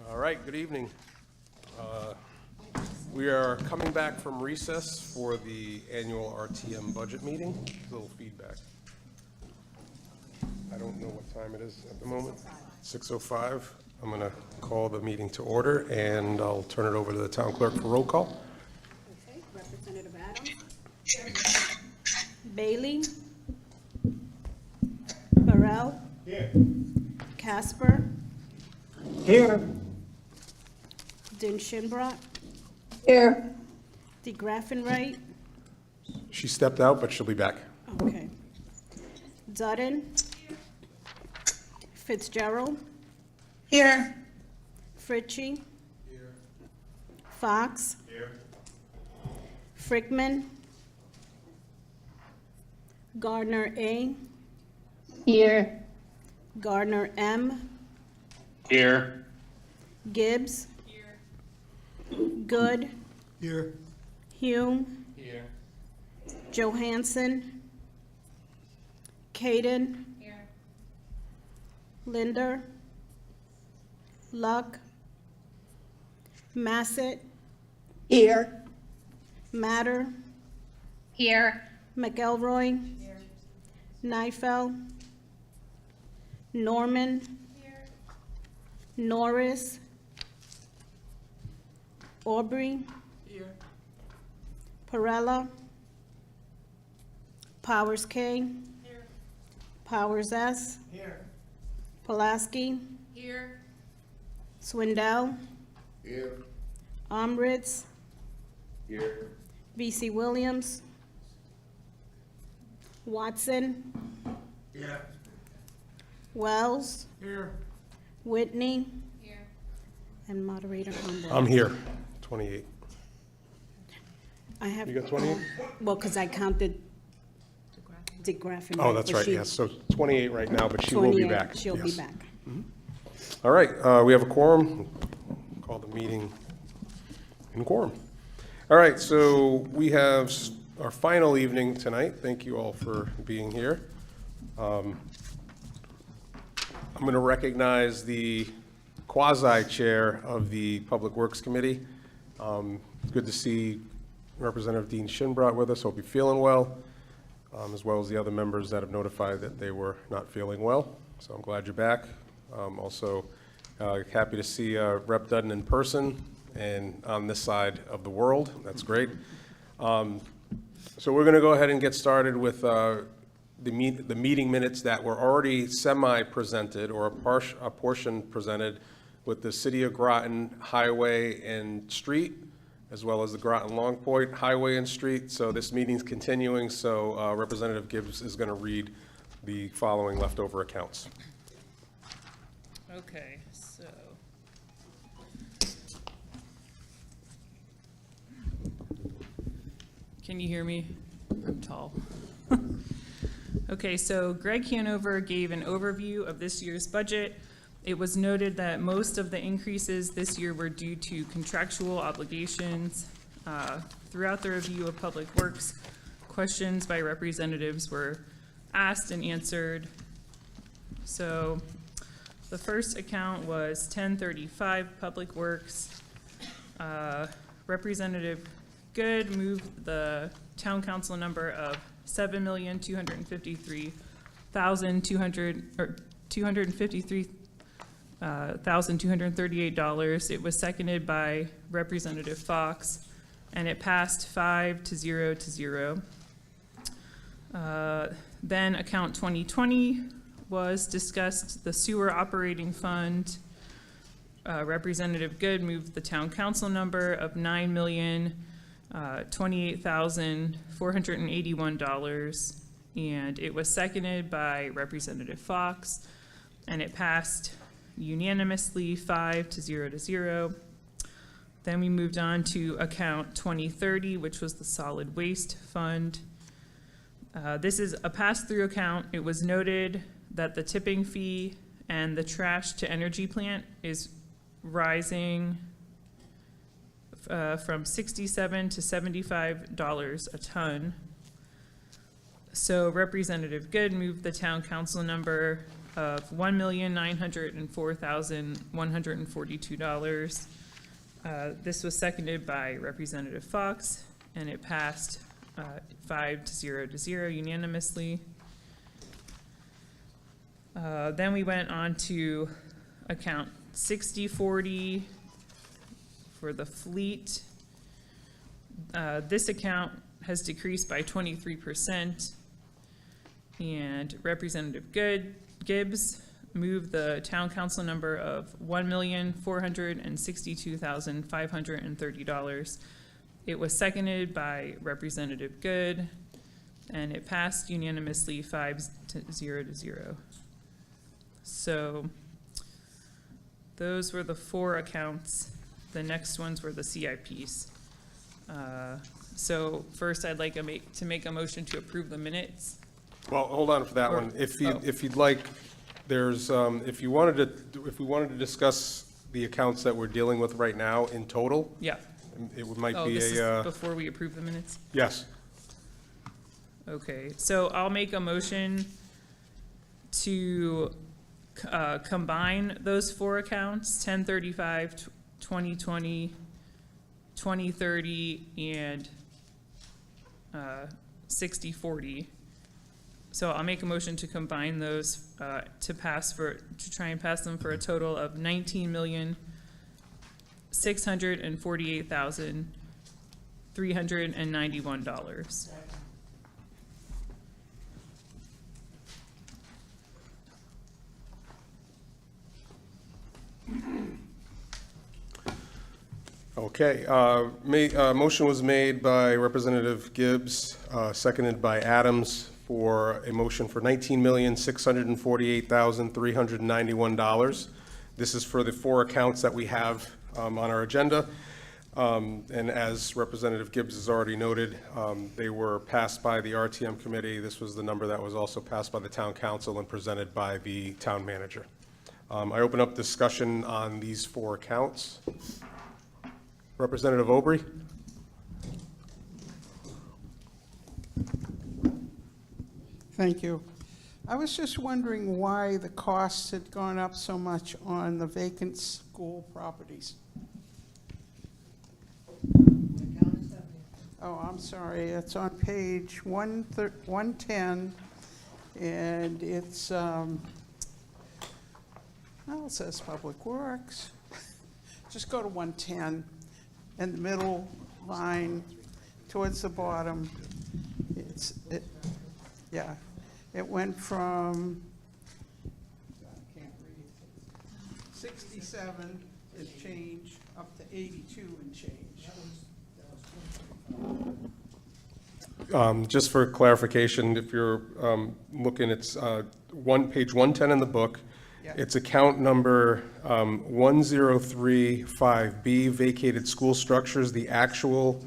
All right, good evening. We are coming back from recess for the annual RTM budget meeting. A little feedback. I don't know what time it is at the moment. 6:05. I'm going to call the meeting to order, and I'll turn it over to the town clerk for roll call. Okay, Representative Adams. Bailey. Burrell. Here. Casper. Here. Din Shinbrock. Here. DeGraffenwright. She stepped out, but she'll be back. Okay. Dutton. Fitzgerald. Here. Fritchie. Here. Fox. Here. Frickman. Gardner A. Here. Gardner M. Here. Gibbs. Here. Good. Here. Hume. Here. Johansson. Kaden. Here. Linder. Luck. Massett. Here. Matter. Here. McElroy. Here. Neifeld. Norman. Here. Norris. Aubrey. Here. Perella. Powers K. Here. Powers S. Here. Pulaski. Here. Swindell. Here. Omritz. Here. V.C. Williams. Watson. Here. Wells. Here. Whitney. Here. And moderator Humble. I'm here. 28. I have, You got 28? well, because I counted DeGraffenwright. Oh, that's but right, she- yes. So 28 right now, but she will be 28, back. She'll be Yes. back. All right, we have a quorum. Call the meeting in quorum. All right, so we have our final evening tonight. Thank you all for being here. I'm going to recognize the quasi-chair of the Public Works Committee. Good to see Representative Dean Shinbrock with us. Hope you're feeling well, as well as the other members that have notified that they were not feeling well. So I'm glad you're back. Also, happy to see Rep. Dutton in person and on this side of the world. That's great. So we're going to go ahead and get started with the meeting minutes that were already semi-presented or a portion presented with the City of Groton Highway and Street, as well as the Groton Long Point Highway and Street. So this meeting's continuing, so Representative Gibbs is going to read the following leftover accounts. Okay, so. Can you hear me? I'm tall. Okay, so Greg Hanover gave an overview of this year's budget. It was noted that most of the increases this year were due to contractual obligations. Throughout the review of Public Works, questions by representatives were asked and answered. So the first account was 1035 Public Works. Representative Good moved the town council number of $7,253,238. It was seconded by Representative Fox, and it passed 5-0. Then account 2020 was discussed, the sewer operating fund. Representative Good moved the town council number of $9,028,481, and it was seconded by Representative Fox, and it passed unanimously 5-0. Then we moved on to account 2030, which was the solid waste fund. This is a pass-through account. It was noted that the tipping fee and the trash to energy plant is rising from $67 to $75 a ton. So Representative Good moved the town council number of $1,904,142. This was seconded by Representative Fox, and it passed 5-0 unanimously. Then we went on to account 6040 for the fleet. This account has decreased by 23%, and Representative Gibbs moved the town council number of $1,462,530. It was seconded by Representative Good, and it passed unanimously 5-0. So those were the 4 accounts. The next ones were the CIPs. So first, I'd like to make a motion to approve the minutes. Well, hold on for that one. If you'd like, there's, if we wanted to discuss the accounts that we're dealing with right now in total, Yeah. it might Oh, be this is a, before we approve the minutes? yes. Okay, so I'll make a motion to combine those 4 accounts, 1035, 2020, 2030, and 6040. So I'll make a motion to combine those to try and pass them for a total of $19,648,391. Okay, motion was made by Representative Gibbs, seconded by Adams, for a motion for $19,648,391. This is for the 4 accounts that we have on our agenda. And as Representative Gibbs has already noted, they were passed by the RTM committee. This was the number that was also passed by the town council and presented by the town manager. I open up discussion on these 4 accounts. Representative Aubry? Thank you. I was just wondering why the costs had gone up so much on the vacant school properties. Oh, I'm sorry, it's on page 110, and it's, well, it says Public Works. Just go to 110, in the middle line, towards the bottom. Yeah, it went from 67 and change up to 82 and change. Just for clarification, if you're looking, it's page 110 in the book. Yeah. It's account number 1035B, vacated school structures. The actual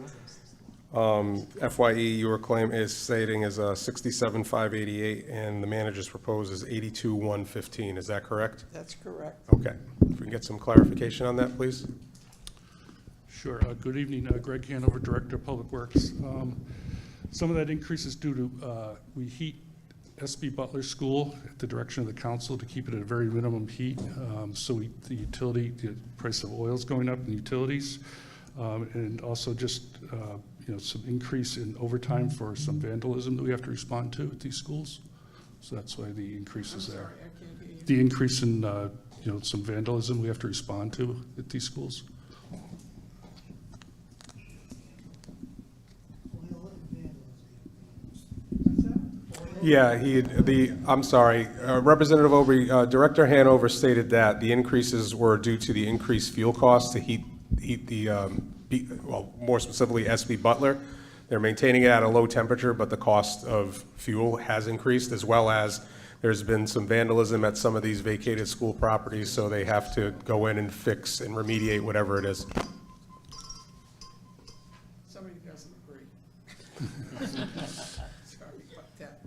FYE your claim is stating is 67,588, and the manager's proposed is 82,115. Is that correct? That's correct. Okay. If we can get some clarification on that, please. Sure. Good evening. Greg Hanover, Director of Public Works. Some of that increase is due to, we heat SB Butler School at the direction of the council to keep it at a very minimum heat. So the price of oil is going up in utilities. And also just, some increase in overtime for some vandalism that we have to respond to at these schools. So that's why the increase is there. I can't hear you. The increase in, some vandalism we have to respond to at these schools. Yeah, I'm sorry, Representative Aubry, Director Hanover stated that the increases were due to the increased fuel costs to heat the, well, more specifically SB Butler. They're maintaining it at a low temperature, but the cost of fuel has increased, as well as there's been some vandalism at some of these vacated school properties, so they have to go in and fix and remediate whatever it is. Somebody doesn't agree. Sorry about that.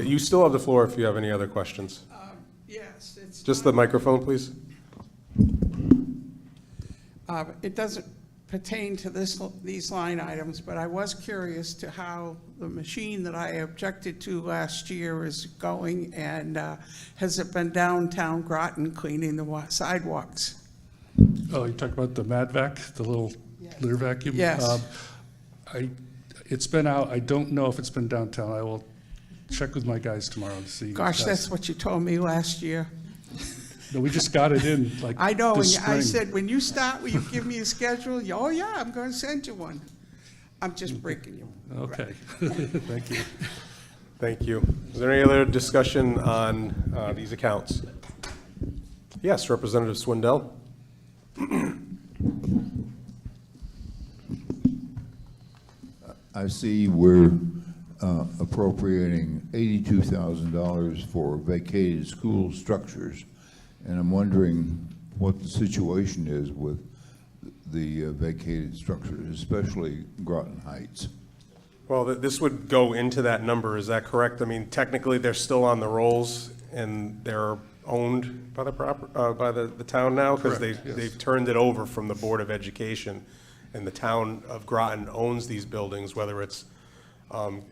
You still have the floor if you have any other questions. Yes, it's. Just the microphone, please. It doesn't, pertain to these line items, but I was curious to how the machine that I objected to last year is going, and has it been downtown Groton cleaning the sidewalks? Oh, you talk about the MadVac, the little litter vacuum? Yes. It's been out. I don't know if it's been downtown. I will check with my guys tomorrow to see. Gosh, that's what you told me last year. No, we just got it in like I know, this and I spring. said, when you start, will you give me a schedule? Oh, yeah, I'm going to send you one. I'm just breaking you. Okay, thank you. Thank you. Is there any other discussion on these accounts? Yes, Representative Swindell? I see we're appropriating $82,000 for vacated school structures, and I'm wondering what the situation is with the vacated structures, especially Groton Heights. Well, this would go into that number, is that correct? I mean, technically, they're still on the rolls, and they're owned by the town now? Because Correct, yes. they've turned it over from the Board of Education, and the town of Groton owns these buildings, whether it's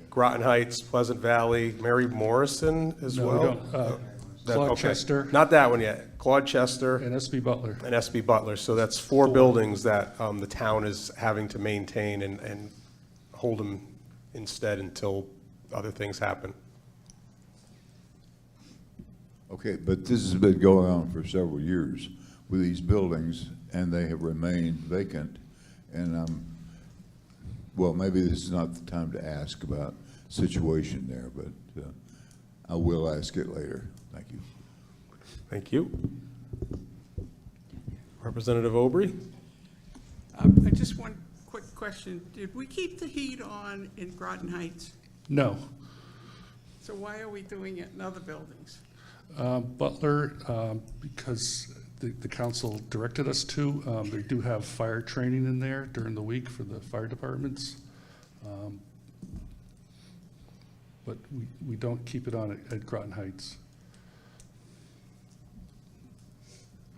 Groton Heights, Pleasant Valley, Mary Morrison as No, we well? don't. That- Claude okay. Chester. Not that one yet. Claude Chester And SB Butler. and SB Butler. So that's four buildings that the town is having to maintain and hold them instead until other things happen. Okay, but this has been going on for several years with these buildings, and they have remained vacant. And well, maybe this is not the time to ask about situation there, but I will ask it later. Thank you. Thank you. Representative Aubry? I just one quick question. Did we keep the heat on in Groton Heights? No. So why are we doing it in other buildings? Butler, because the council directed us to. They do have fire training in there during the week for the fire departments. But we don't keep it on at Groton Heights.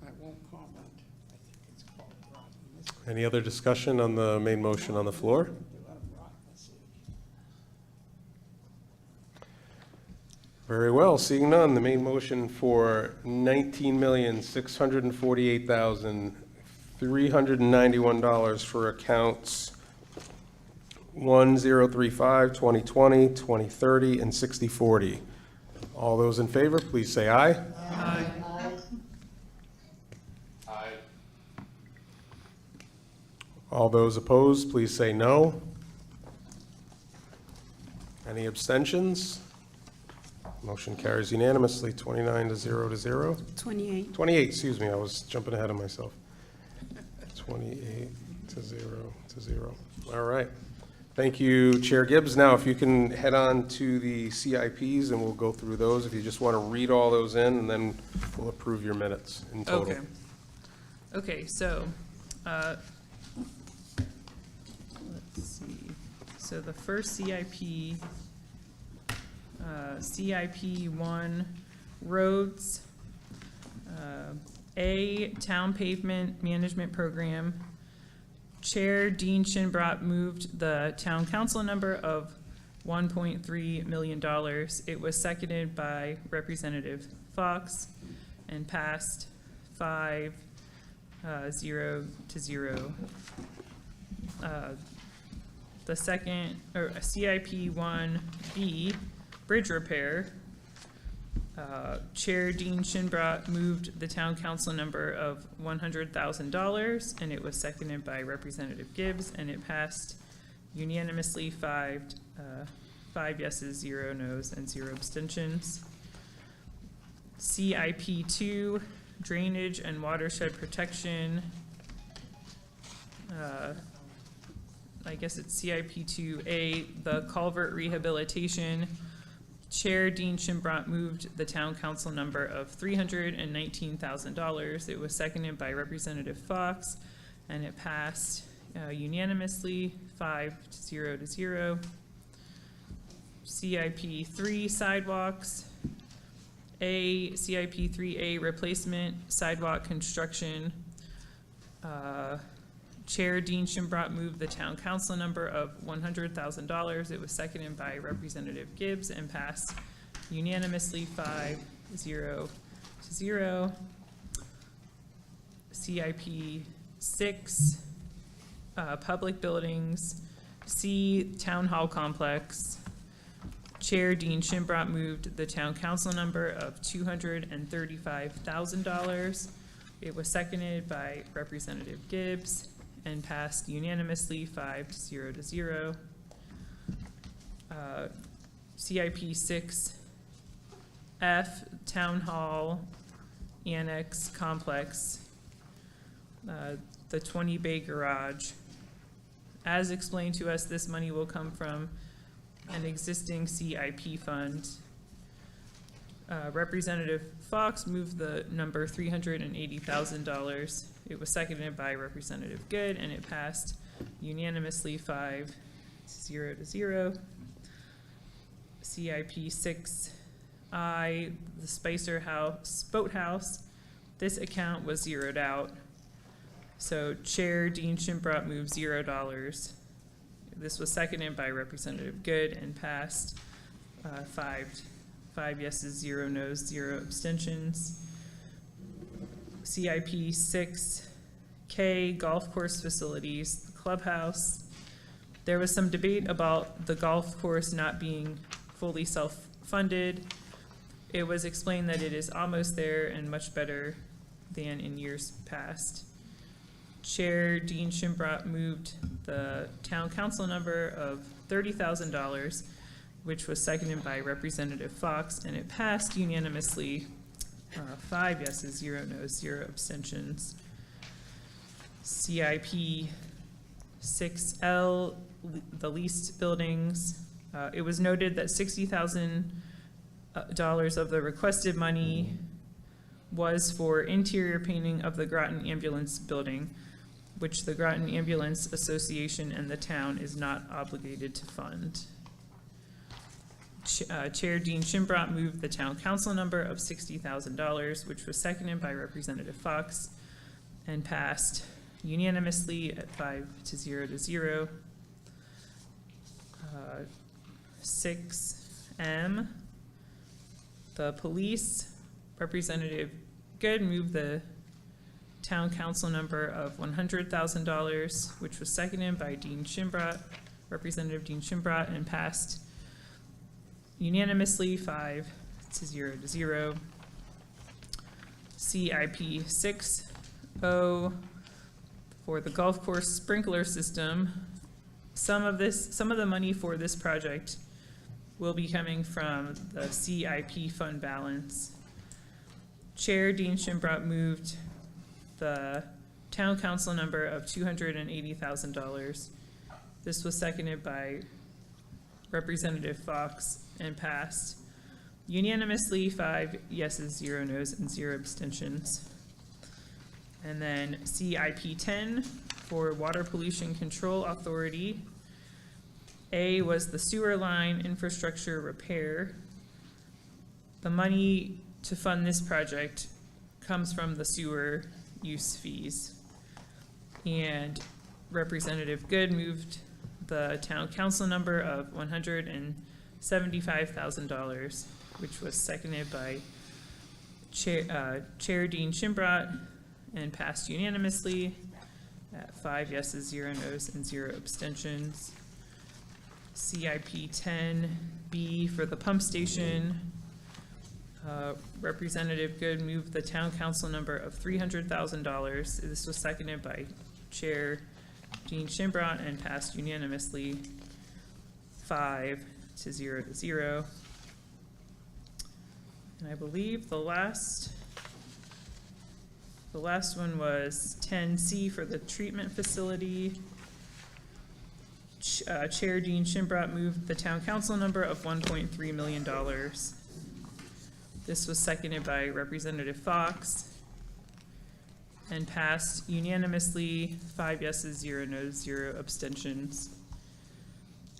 I won't comment. I think it's called Groton. Any other discussion on the main motion on the floor? Very well, seeing none, the main motion for $19,648,391 for accounts 1035, 2020, 2030, and 6040. All those in favor, please say aye. Aye. Aye. All those opposed, please say no. Any abstentions? Motion carries unanimously, 29 to 0. 28. 28, excuse me, I was jumping ahead of myself. 28 to 0. All right. Thank you, Chair Gibbs. Now, if you can head on to the CIPs, and we'll go through those. If you just want to read all those in, and then we'll approve your minutes in total. Okay, so, let's see. So the first CIP, CIP 1, roads, A, town pavement management program. Chair Dean Shinbrot moved the town council number of $1.3 million. It was seconded by Representative Fox and passed 5-0 to 0. The second, or CIP 1B, bridge repair. Chair Dean Shinbrot moved the town council number of $100,000, and it was seconded by Representative Gibbs, and it passed unanimously 5 yeses, 0 nos, and 0 abstentions. CIP 2, drainage and watershed protection. I guess it's CIP 2A, the culvert rehabilitation. Chair Dean Shinbrot moved the town council number of $319,000. It was seconded by Representative Fox, and it passed unanimously 5-0 to 0. CIP 3 sidewalks. CIP 3A replacement sidewalk construction. Chair Dean Shimbrough moved the town council number of $100,000. It was seconded by Representative Gibbs and passed unanimously 5-0 to 0. CIP 6, public buildings. C, Town Hall Complex. Chair Dean Shimbrough moved the town council number of $235,000. It was seconded by Representative Gibbs and passed unanimously 5-0 to 0. CIP 6F, Town Hall Annex Complex, the 20 Bay Garage. As explained to us, this money will come from an existing CIP fund. Representative Fox moved the number $380,000. It was seconded by Representative Good, and it passed unanimously 5-0 to 0. CIP 6I, the Spicer House Boathouse. This account was zeroed out. So Chair Dean Shimbrough moved $0. This was seconded by Representative Good and passed 5 yeses, 0 noes, 0 abstentions. CIP 6K, golf course facilities, clubhouse. There was some debate about the golf course not being fully self-funded. It was explained that it is almost there and much better than in years past. Chair Dean Shimbrough moved the town council number of $30,000, which was seconded by Representative Fox, and it passed unanimously, 5 yeses, 0 noes, 0 abstentions. CIP 6L, the leased buildings. It was noted that $60,000 of the requested money was for interior painting of the Groton Ambulance Building, which the Groton Ambulance Association and the town is not obligated to fund. Chair Dean Shimbrough moved the town council number of $60,000, which was seconded by Representative Fox and passed unanimously at 5-0 to 0. 6M, the police. Representative Good moved the town council number of $100,000, which was seconded by Dean Shimbrough, Representative Dean Shimbrough, and passed unanimously 5-0 to 0. CIP 6O for the golf course sprinkler system. Some of the money for this project will be coming from the CIP fund balance. Chair Dean Shimbrough moved the town council number of $280,000. This was seconded by Representative Fox and passed unanimously 5 yeses, 0 noes, and 0 abstentions. And then CIP 10 for Water Pollution Control Authority. A was the sewer line infrastructure repair. The money to fund this project comes from the sewer use fees. And Representative Good moved the town council number of $175,000, which was seconded by Chair Dean Shimbrough and passed unanimously at 5 yeses, 0 noes, and 0 abstentions. CIP 10B for the pump station. Representative Good moved the town council number of $300,000. This was seconded by Chair Dean Shimbrough and passed unanimously 5-0 to 0. And I believe the last one was 10C for the treatment facility. Chair Dean Shimbrough moved the town council number of $1.3 million. This was seconded by Representative Fox and passed unanimously 5 yeses, 0 noes, 0 abstentions.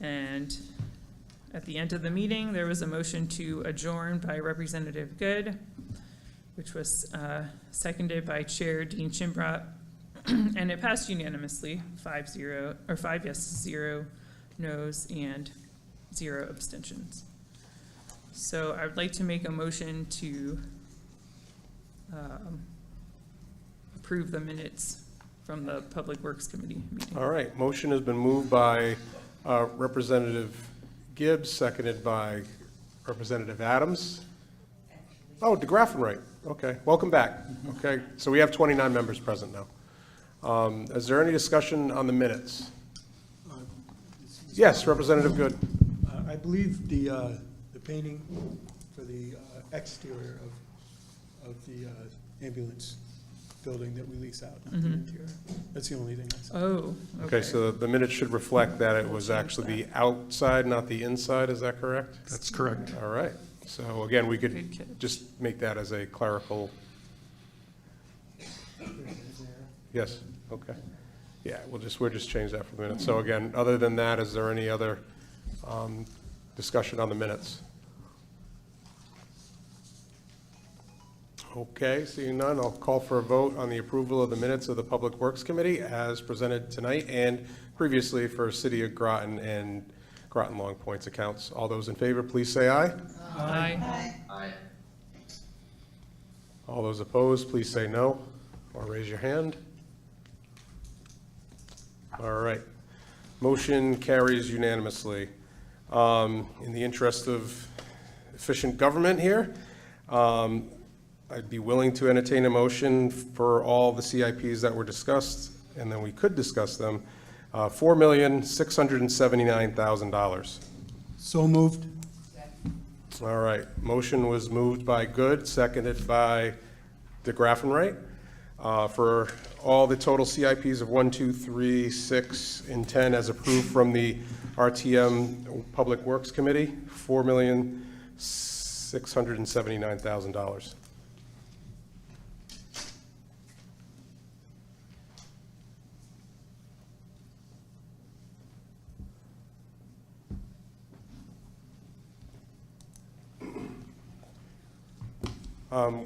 And at the end of the meeting, there was a motion to adjourn by Representative Good, which was seconded by Chair Dean Shimbrough And it passed unanimously, 5-0, or 5 yeses, 0 noes, and 0 abstentions. So I would like to make a motion to approve the minutes from the Public Works Committee meeting. All right, motion has been moved by Representative Gibbs, seconded by Representative Adams. Oh, DeGraff and Wright, okay, welcome back. Okay, so we have 29 members present now. Is there any discussion on the minutes? Yes, Representative Good. I believe the painting for the exterior of the ambulance building that we lease out, not the interior. That's the only thing I saw. Oh, Okay, so the minutes should reflect that it was actually the outside, not the inside, is that correct? That's correct. All right, so again, we Good could catch. just make that as a clerical, yes, okay. Yeah, we'll just change that for the minutes. So again, other than that, is there any other discussion on the minutes? Okay, seeing none, I'll call for a vote on the approval of the minutes of the Public Works Committee as presented tonight and previously for City of Groton and Groton Long Points accounts. All those in favor, please say aye. aye. Aye. All those opposed, please say no or raise your hand. All right. Motion carries unanimously. In the interest of efficient government here, I'd be willing to entertain a motion for all the CIPs that were discussed, and then we could discuss them. $4,679,000. So moved. All right, motion was moved by Good, seconded by DeGraff and Wright. For all the total CIPs of 1, 2, 3, 6, and 10 as approved from the RTM Public Works Committee, $4,679,000.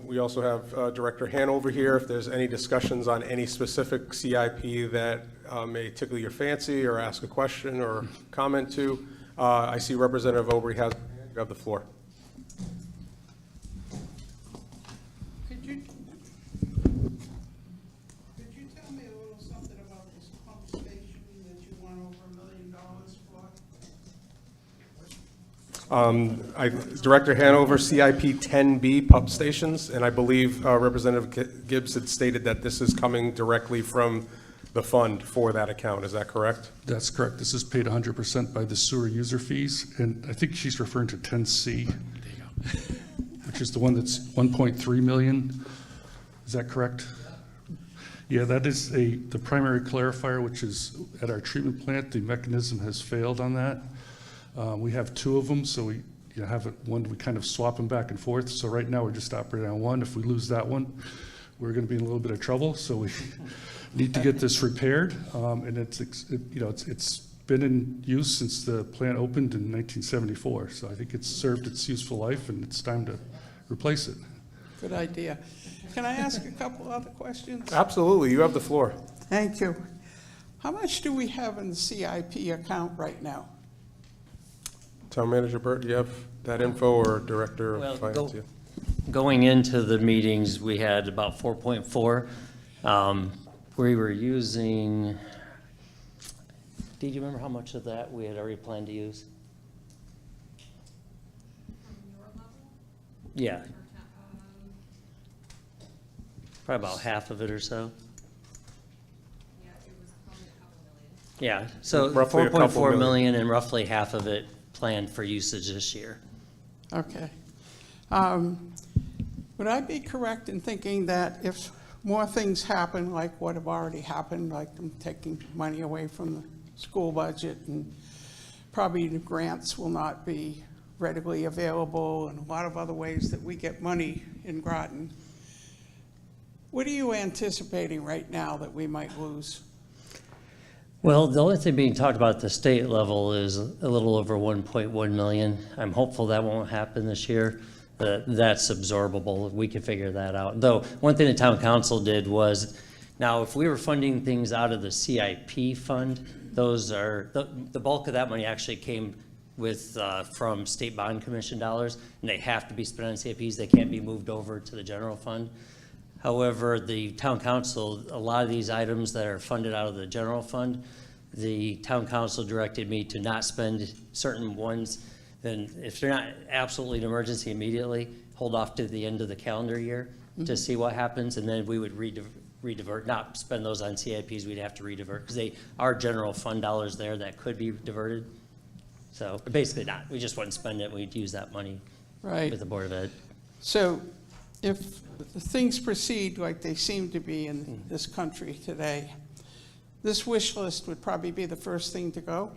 We also have Director Hanover here. If there's any discussions on any specific CIP that may tickle your fancy or ask a question or comment to, I see Representative Obrey has, you have the floor. Could you tell me a little something about this pump station that you want over $1 million for? Director Hanover, CIP 10B pump stations, and I believe Representative Gibbs had stated that this is coming directly from the fund for that account. Is that correct? That's correct. This is paid 100% by the sewer user fees, and I think she's referring to 10C, which is the one that's 1.3 million. Is that correct? Yeah, that is the primary clarifier, which is at our treatment plant. The mechanism has failed on that. We have 2 of them, so we have one, we kind of swap them back and forth. So right now we're just operating on one. If we lose that one, we're going to be in a little bit of trouble. So we need to get this repaired. And it's been in use since the plant opened in 1974. So I think it's served its useful life, and it's time to replace it. Good idea. Can I ask a couple other questions? Absolutely, you have the floor. Thank you. How much do we have in the CIP account right now? Town Manager Burt, do you have that info, or Director Well, of Finance? Going into the meetings, we had about 4.4. We were using, do you remember how much of that we had already planned to use? Yeah. Probably about half of it or so. Yeah, so Roughly a couple 4.4 million, and roughly half of it planned for usage this year. Okay. Would I be correct in thinking that if more things happen, like what have already happened, like them taking money away from the school budget, and probably the grants will not be readily available, and a lot of other ways that we get money in Groton, what are you anticipating right now that we might lose? Well, the only thing being talked about at the state level is a little over 1.1 million. I'm hopeful that won't happen this year. That's absorbable. We can figure that out. Though, one thing the town council did was Now, if we were funding things out of the CIP fund, those are, the bulk of that money actually came with, from State Bond Commission dollars, and they have to be spent on CIPs. They can't be moved over to the general fund. However, the town council, a lot of these items that are funded out of the general fund, the town council directed me to not spend certain ones. Then if they're not absolutely an emergency immediately, hold off to the end of the calendar year to see what happens, and then we would redivert, not spend those on CIPs, we'd have to redivert, because they are general fund dollars there that could be diverted. So basically not, we just wouldn't spend it, we'd use that money Right. with the Board of Ed. So if things proceed like they seem to be in this country today, this wish list would probably be the first thing to go?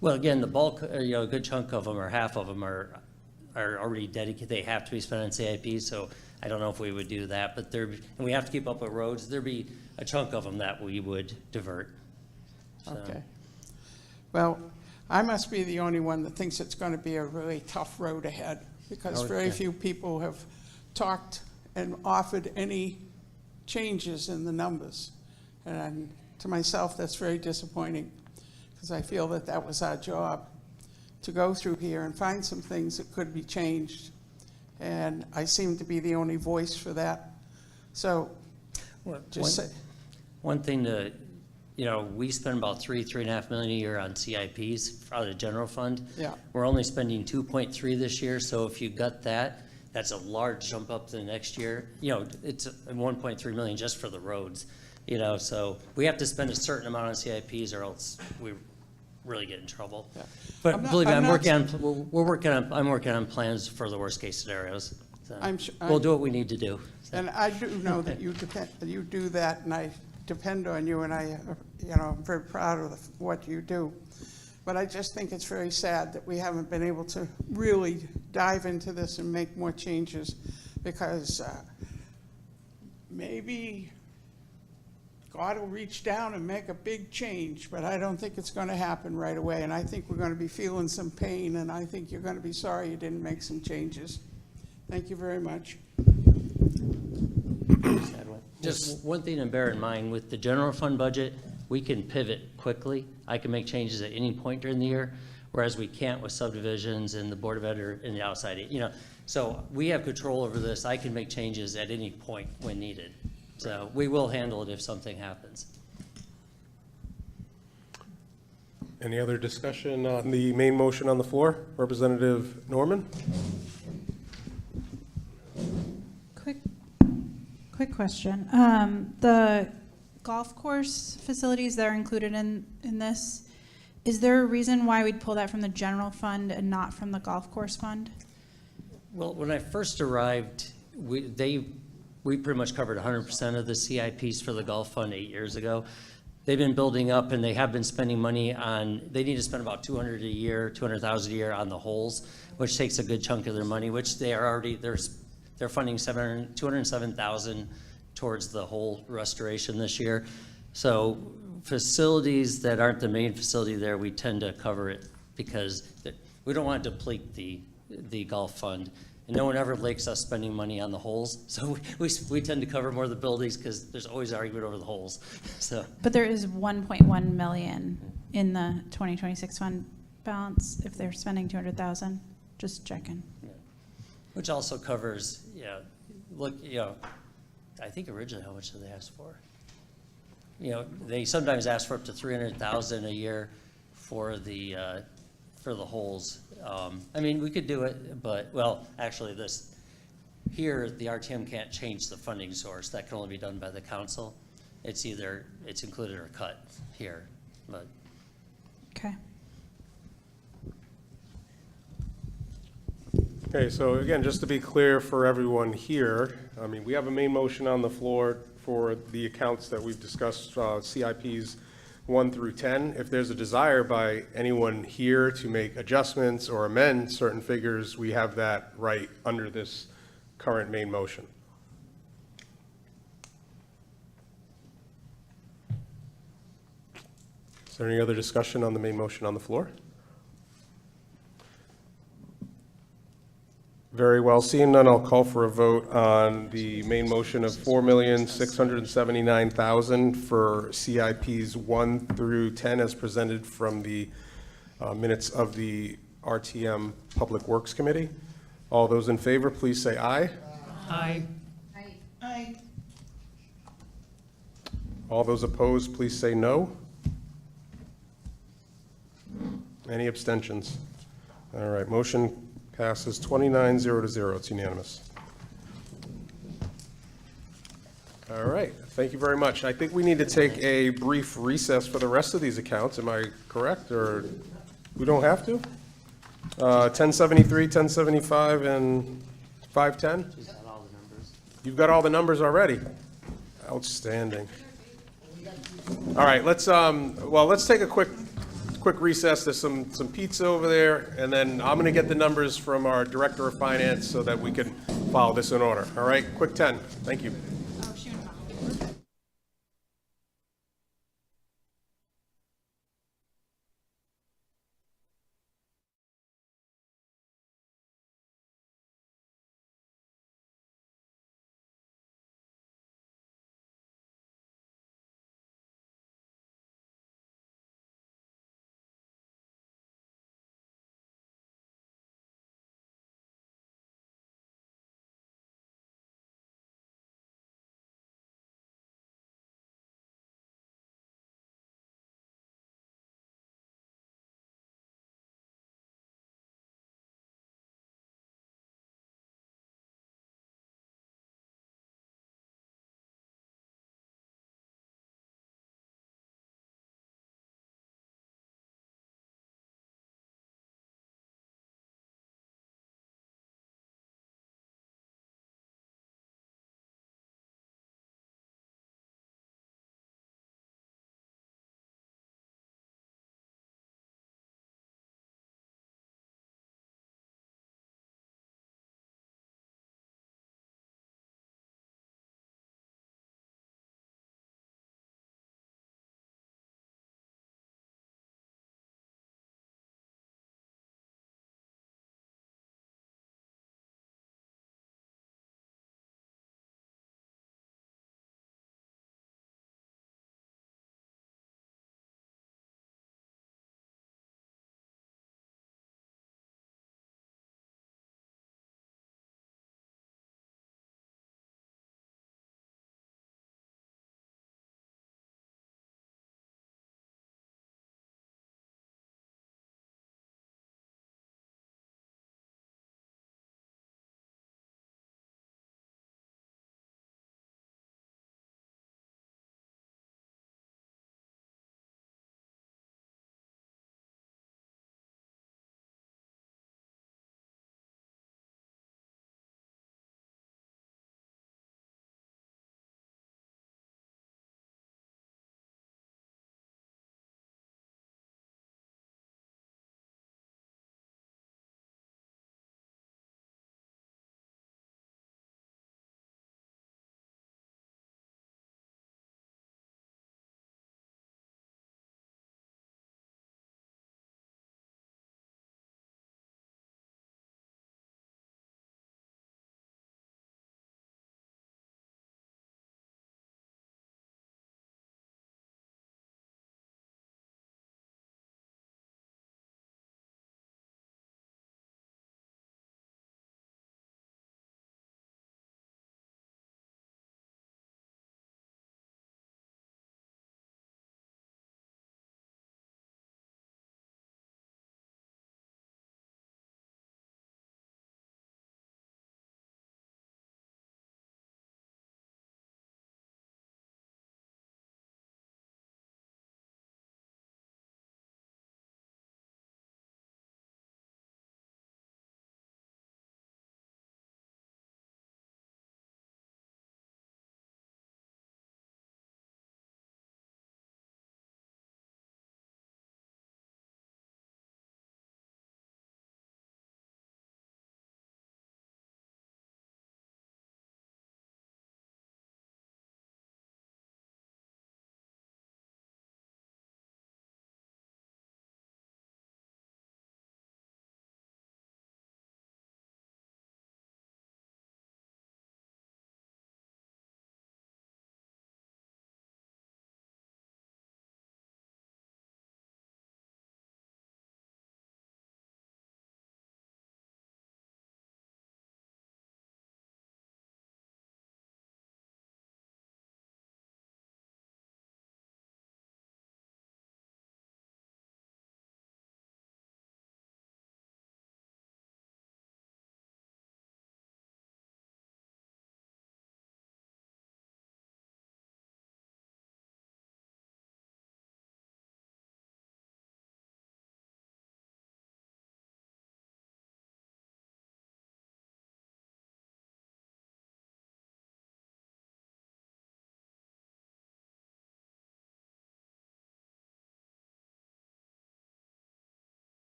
Well, again, the bulk, a good chunk of them, or half of them are already dedicated, they have to be spent on CIP, so I don't know if we would do that, but and we have to keep up with roads, there'd be a chunk of them that we would divert. So. Okay. Well, I must be the only one that thinks it's going to be a really tough road ahead, because very few people have talked and offered any changes in the numbers. And to myself, that's very disappointing, because I feel that that was our job, to go through here and find some things that could be changed. And I seem to be the only voice for that. So One thing to, we spend about $3.5 million a year on CIPs out of the general fund. Yeah. We're only spending 2.3 this year, so if you got that, that's a large jump up to the next year. It's 1.3 million just for the roads, so we have to spend a certain amount on CIPs or else we really get in trouble. Yeah. But believe me, I'm working on plans for the worst case scenarios. So we'll do what we need to do. So. And I do know that you do that, and I depend on you, and I'm very proud of what you do. But I just think it's very sad that we haven't been able to really dive into this and make more changes, because maybe God will reach down and make a big change, but I don't think it's going to happen right away. And I think we're going to be feeling some pain, and I think you're going to be sorry you didn't make some changes. Thank you very much. Just one thing to bear in mind, with the general fund budget, we can pivot quickly. I can make changes at any point during the year, whereas we can't with subdivisions and the Board of Ed or in the outside. So we have control over this. I can make changes at any point when needed. So we will handle it if something happens. Any other discussion on the main motion on the floor? Representative Norman? Quick question. The golf course facilities that are included in this, is there a reason why we'd pull that from the general fund and not from the golf course fund? Well, when I first arrived, we pretty much covered 100% of the CIPs for the golf fund 8 years ago. They've been building up, and they have been spending money on, they need to spend about $200,000 a year on the holes, which takes a good chunk of their money, which they are already, they're funding $207,000 towards the whole restoration this year. So facilities that aren't the main facility there, we tend to cover it because we don't want to deplete the golf fund. And no one ever likes us spending money on the holes. So we tend to cover more of the buildings because there's always argument over the holes. So. But there is 1.1 million in the 2026 fund balance if they're spending 200,000. Just checking. Yeah. Which also covers, I think originally how much did they ask for? They sometimes ask for up to 300,000 a year for the holes. We could do it, but, actually the RTM can't change the funding source. That can only be done by the council. It's included or cut here, but. Okay. Okay, so again, just to be clear for everyone here, we have a main motion on the floor for the accounts that we've discussed, CIPs 1 through 10. If there's a desire by anyone here to make adjustments or amend certain figures, we have that right under this current main motion. Is there any other discussion on the main motion on the floor? Very well. Seeing none, I'll call for a vote on the main motion of $4,679,000 for CIPs 1 through 10 as presented from the minutes of the RTM Public Works Committee. All those in favor, please say aye. Aye. All those opposed, please say no. Any abstentions? All right, motion passes 29-0. It's unanimous. All right, thank you very much. I think we need to take a brief recess for the rest of these accounts. Am I correct, or we don't have to? 1073, 1075, and 510? She's got all the numbers. You've got all the numbers already? Outstanding. All right, let's take a quick recess. There's some pizza over there, and then I'm gonna get the numbers from our Director of Finance so that we can follow this in order. All right, quick 10. Thank you.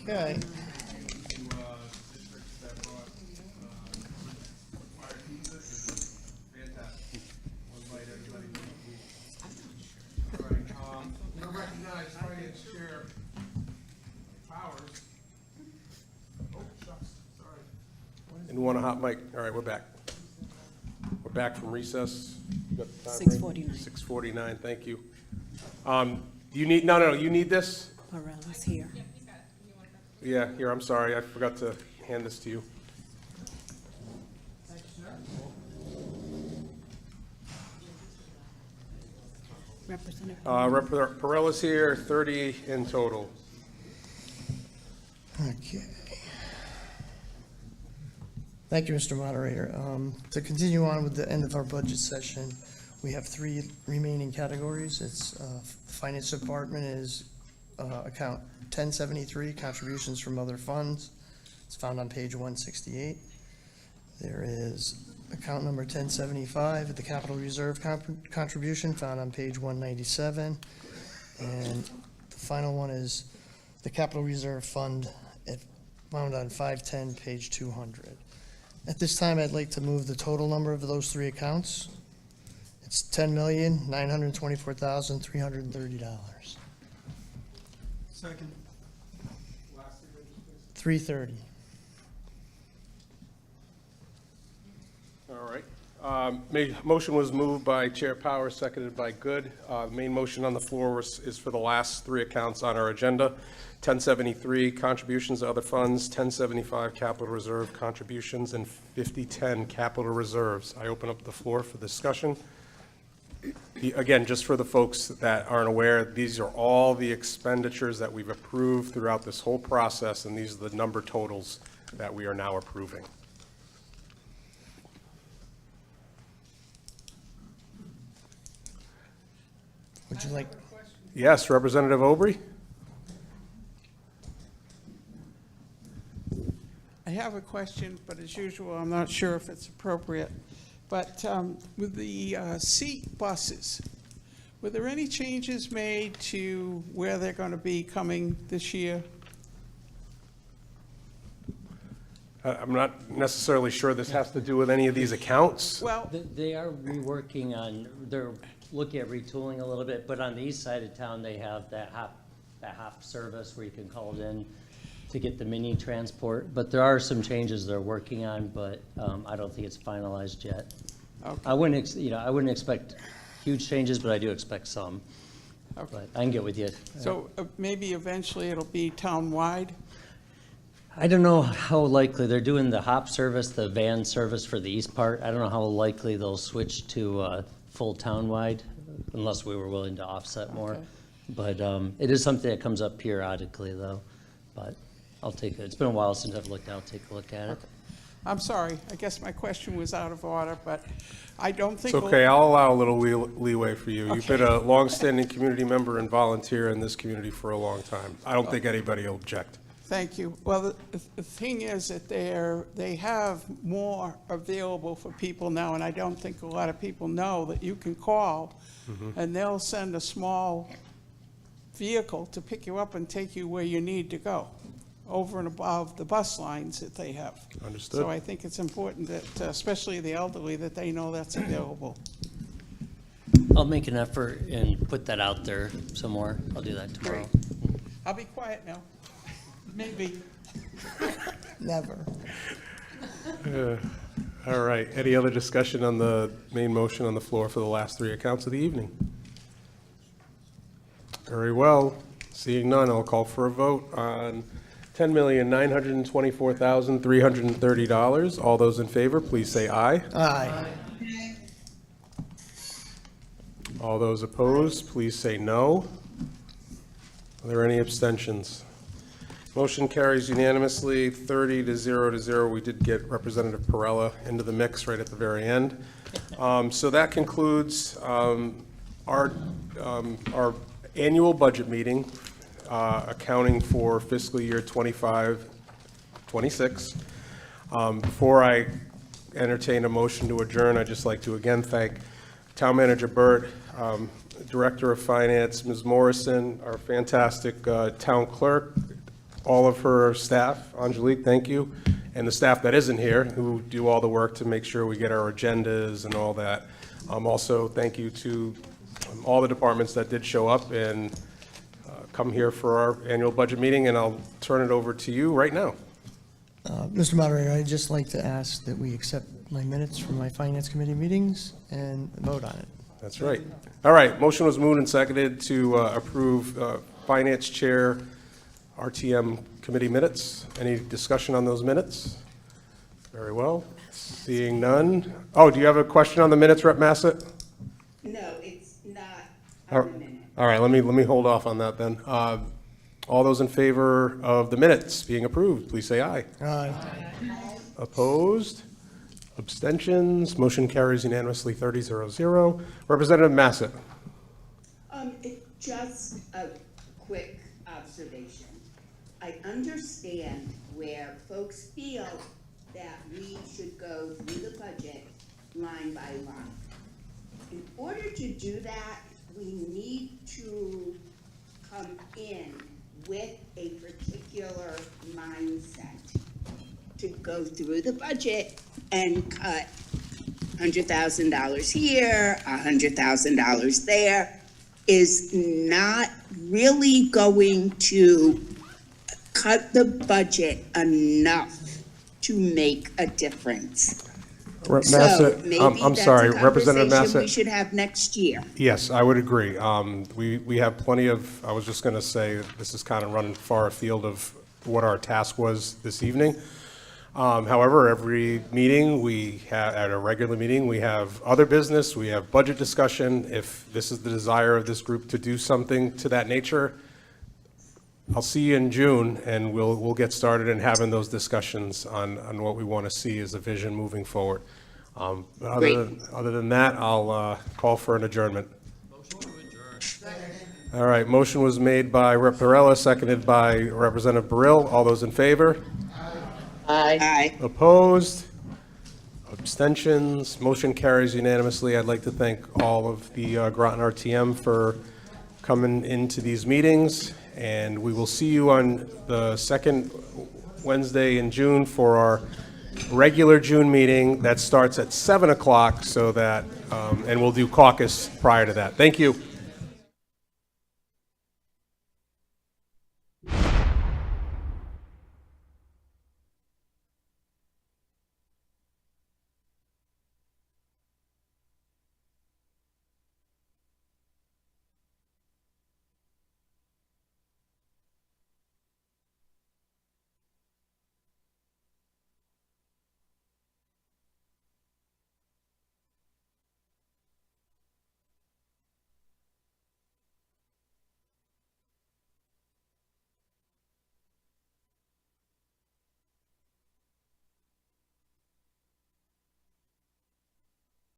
Okay. I'm going to recognize Finance Chair Powers. Oh, shucks, sorry. And want a hot mic. All right, we're back. We're back from recess. You got the time, right? 6:49. 6:49, thank you. You need, no, you need this? Morales here. Yeah, here, I'm sorry, I forgot to hand this to you. Representative. Rep. Perella's here, 30 in total. Okay. Thank you, Mr. Moderator. To continue on with the end of our budget session, we have 3 remaining categories. It's the Finance Department is account 1073, contributions from other funds. It's found on page 168. There is account number 1075, the Capital Reserve contribution, found on page 197. And the final one is the Capital Reserve Fund, found on 510, page 200. At this time, I'd like to move the total number of those 3 accounts. It's $10,924,330. Second. 330. All right. Motion was moved by Chair Powers, seconded by Good. Main motion on the floor is for the last 3 accounts on our agenda. 1073, contributions to other funds, 1075, capital reserve contributions, and 5010, capital reserves. I open up the floor for discussion. Again, just for the folks that aren't aware, these are all the expenditures that we've approved throughout this whole process, and these are the number totals that we are now approving. Would you like? Yes, Representative Aubrey? I have a question, but as usual, I'm not sure if it's appropriate. But with the seat buses, were there any changes made to where they're going to be coming this year? I'm not necessarily sure this has to do with any of these accounts. Well, They are reworking on, they're looking at retooling a little bit, but on the east side of town, they have that hop service where you can call it in to get the mini transport. But there are some changes they're working on, but I don't think it's finalized yet. Okay. I wouldn't expect huge changes, but I do expect some. Okay. But I can get with you. So maybe eventually it'll be town-wide? I don't know how likely, they're doing the hop service, the van service for the east part. I don't know how likely they'll switch to full townwide unless we were willing to offset more. Okay. But it is something that comes up periodically though. But I'll take it. It's been a while since I've looked. I'll take a look at it. I'm sorry, I guess my question was out of order, but I don't think. It's okay, I'll allow a little leeway for you. You've been a longstanding community member and volunteer in this community for a long time. I don't think anybody will object. Thank you. Well, the thing is that they have more available for people now, and I don't think a lot of people know that you can call, and they'll send a small vehicle to pick you up and take you where you need to go, over and above the bus lines that they have. Understood. So I think it's important that, especially the elderly, that they know that's available. I'll make an effort and put that out there some more. I'll do that tomorrow. Great. I'll be quiet now. Maybe. Never. All right, any other discussion on the main motion on the floor for the last 3 accounts of the evening? Very well, seeing none, I'll call for a vote on $10,924,330. All those in favor, please say aye. Aye. All those opposed, please say no. Are there any abstentions? Motion carries unanimously, 30 to 0. We did get Representative Perella into the mix right at the very end. So that concludes our annual budget meeting, accounting for fiscal year 25-26. Before I entertain a motion to adjourn, I'd just like to again thank Town Manager Burt, Director of Finance, Ms. Morrison, our fantastic town clerk, all of her staff. Angelique, thank you. And the staff that isn't here, who do all the work to make sure we get our agendas and all that. Also, thank you to all the departments that did show up and come here for our annual budget meeting, and I'll turn it over to you right now. Mr. Moderator, I'd just like to ask that we accept my minutes from my Finance Committee meetings and vote on it. That's right. All right, motion was moved and seconded to approve Finance Chair RTM Committee minutes. Any discussion on those minutes? Very well. Seeing none. Oh, do you have a question on the minutes, Rep. Massett? No, it's not All on the minute. all right, let me hold off on that then. All those in favor of the minutes being approved, please say aye. Aye. Opposed? Abstentions? Motion carries unanimously 30-0. Representative Massett. Just a quick observation. I understand where folks feel that we should go through the budget line by line. In order to do that, we need to come in with a particular mindset to go through the budget and cut $100,000 here, $100,000 there, is not really going to cut the budget enough to make a difference. Rep. So Massett, maybe I'm that's sorry, a Representative conversation we Massett. should have next year. Yes, I would agree. We have plenty of, I was just going to say, this is kind of running far afield of what our task was this evening. However, every meeting, at a regular meeting, we have other business, we have budget discussion. If this is the desire of this group to do something to that nature, I'll see you in June, and we'll get started in having those discussions on what we want to see as a vision moving forward. Other than that, I'll call for an adjournment. All right, motion was made by Rep. Perella, seconded by Representative Burrill. All those in favor? Aye. Opposed? Abstentions? Motion carries unanimously. I'd like to thank all of the Groton RTM for coming into these meetings, and we will see you on the second Wednesday in June for our regular June meeting that starts at 7 o'clock, so that, and we'll do caucus prior to that. Thank you.